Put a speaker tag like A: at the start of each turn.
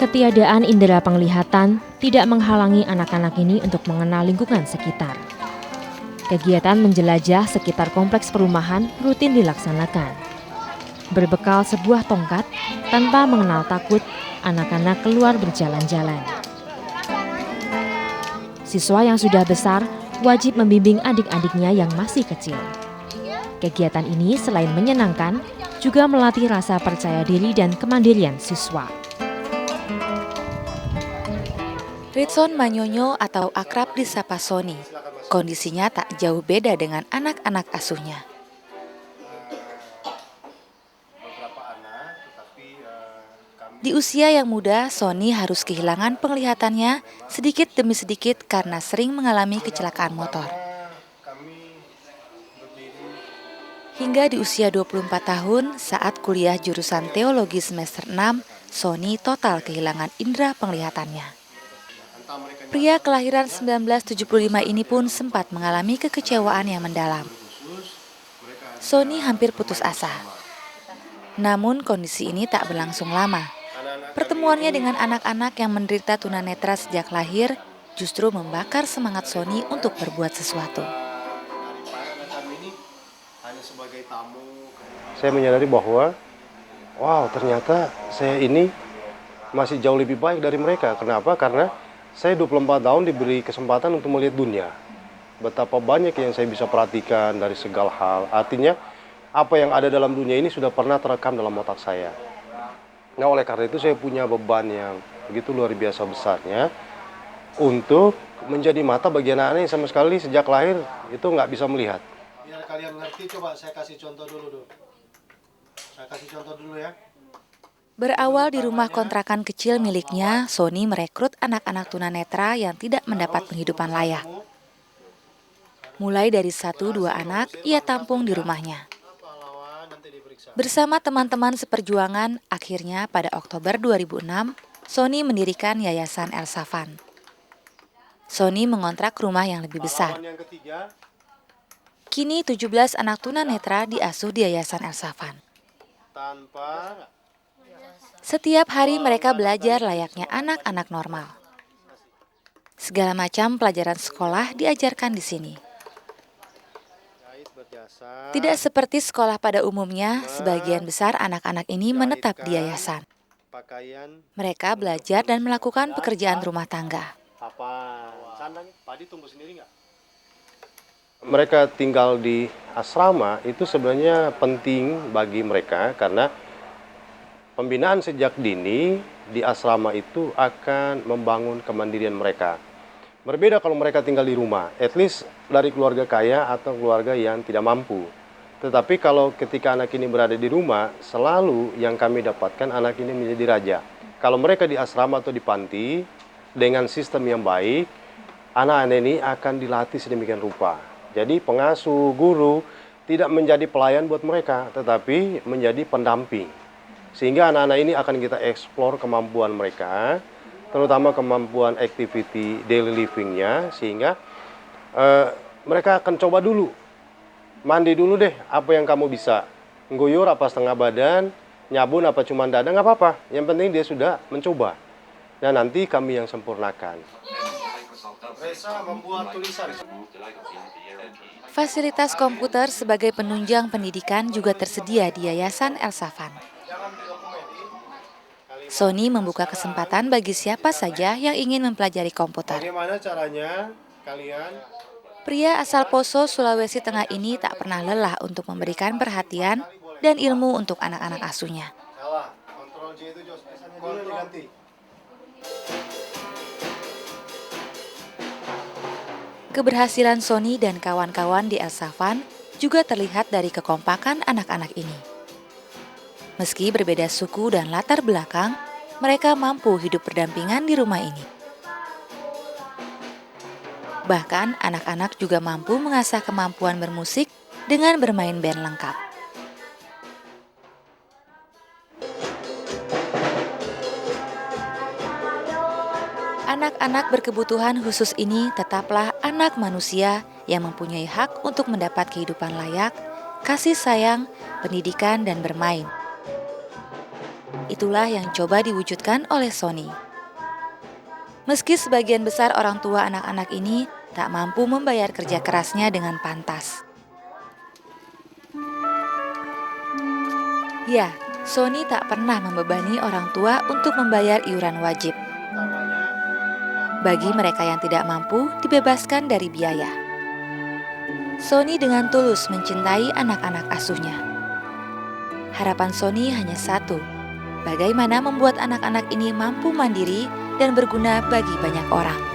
A: Ketiadaan indera penglihatan tidak menghalangi anak-anak ini untuk mengenal lingkungan sekitar. Kegiatan menjelajah sekitar kompleks perumahan rutin dilaksanakan. Berbekal sebuah tongkat, tanpa mengenal takut, anak-anak keluar berjalan-jalan. Siswa yang sudah besar wajib membimbing adik-adiknya yang masih kecil. Kegiatan ini selain menyenangkan, juga melatih rasa percaya diri dan kemandirian siswa.
B: Ritson Manyonyo atau akrab disapa Sony. Kondisinya tak jauh beda dengan anak-anak asuhnya. Di usia yang muda, Sony harus kehilangan penglihatannya sedikit demi sedikit karena sering mengalami kecelakaan motor. Hingga di usia 24 tahun, saat kuliah jurusan teologi semester 6, Sony total kehilangan indera penglihatannya. Pria kelahiran 1975 ini pun sempat mengalami kekecewaan yang mendalam. Sony hampir putus asa. Namun kondisi ini tak berlangsung lama. Pertemuannya dengan anak-anak yang menderita tunanetra sejak lahir justru membakar semangat Sony untuk berbuat sesuatu.
C: Saya menyadari bahwa, ternyata saya ini masih jauh lebih baik dari mereka. Kenapa? Karena saya 24 tahun diberi kesempatan untuk melihat dunia. Betapa banyak yang saya bisa perhatikan dari segala hal. Artinya, apa yang ada dalam dunia ini sudah pernah terekam dalam otak saya. Nah, oleh karena itu saya punya beban yang begitu luar biasa besarnya untuk menjadi mata bagi anak-anak yang sama sekali sejak lahir itu nggak bisa melihat.
D: Biar kalian ngerti, coba saya kasih contoh dulu. Saya kasih contoh dulu ya.
B: Berawal di rumah kontrakan kecil miliknya, Sony merekrut anak-anak tunanetra yang tidak mendapat penghidupan layak. Mulai dari 1-2 anak, ia tampung di rumahnya. Bersama teman-teman seperjuangan, akhirnya pada Oktober 2006, Sony mendirikan Yayasan El Safan. Sony mengontrak rumah yang lebih besar. Kini 17 anak tunanetra diasuh di Yayasan El Safan. Setiap hari mereka belajar layaknya anak-anak normal. Segala macam pelajaran sekolah diajarkan di sini. Tidak seperti sekolah pada umumnya, sebagian besar anak-anak ini menetap di yayasan. Mereka belajar dan melakukan pekerjaan rumah tangga.
C: Mereka tinggal di asrama itu sebenarnya penting bagi mereka karena pembinaan sejak dini di asrama itu akan membangun kemandirian mereka. Berbeda kalau mereka tinggal di rumah, at least dari keluarga kaya atau keluarga yang tidak mampu. Tetapi kalau ketika anak ini berada di rumah, selalu yang kami dapatkan anak ini menjadi raja. Kalau mereka di asrama atau di panti, dengan sistem yang baik, anak-anak ini akan dilatih sedemikian rupa. Jadi pengasuh, guru, tidak menjadi pelayan buat mereka, tetapi menjadi pendamping. Sehingga anak-anak ini akan kita eksplor kemampuan mereka, terutama kemampuan activity daily living-nya, sehingga mereka akan coba dulu. Mandi dulu deh, apa yang kamu bisa. Ngguyur apa setengah badan, nyabun apa cuma dada, nggak apa-apa. Yang penting dia sudah mencoba. Dan nanti kami yang sempurnakan.
B: Fasilitas komputer sebagai penunjang pendidikan juga tersedia di Yayasan El Safan. Sony membuka kesempatan bagi siapa saja yang ingin mempelajari komputer.
D: Bagaimana caranya kalian?
B: Pria asal Poso, Sulawesi Tengah ini tak pernah lelah untuk memberikan perhatian dan ilmu untuk anak-anak asuhnya.
D: Salah, kontrol J itu Jos, kontrol diganti.
B: Keberhasilan Sony dan kawan-kawan di El Safan juga terlihat dari kekompakan anak-anak ini. Meski berbeda suku dan latar belakang, mereka mampu hidup berdampingan di rumah ini. Bahkan anak-anak juga mampu mengasah kemampuan bermusik dengan bermain band lengkap. Anak-anak berkebutuhan khusus ini tetaplah anak manusia yang mempunyai hak untuk mendapat kehidupan layak, kasih sayang, pendidikan, dan bermain. itulah yang coba diwujudkan oleh Sony. Meski sebagian besar orang tua anak-anak ini tak mampu membayar kerja kerasnya dengan pantas. Ya, Sony tak pernah membebani orang tua untuk membayar iuran wajib. Bagi mereka yang tidak mampu, dibebaskan dari biaya. Sony dengan tulus mencintai anak-anak asuhnya. Harapan Sony hanya satu, bagaimana membuat anak-anak ini mampu mandiri dan berguna bagi banyak orang.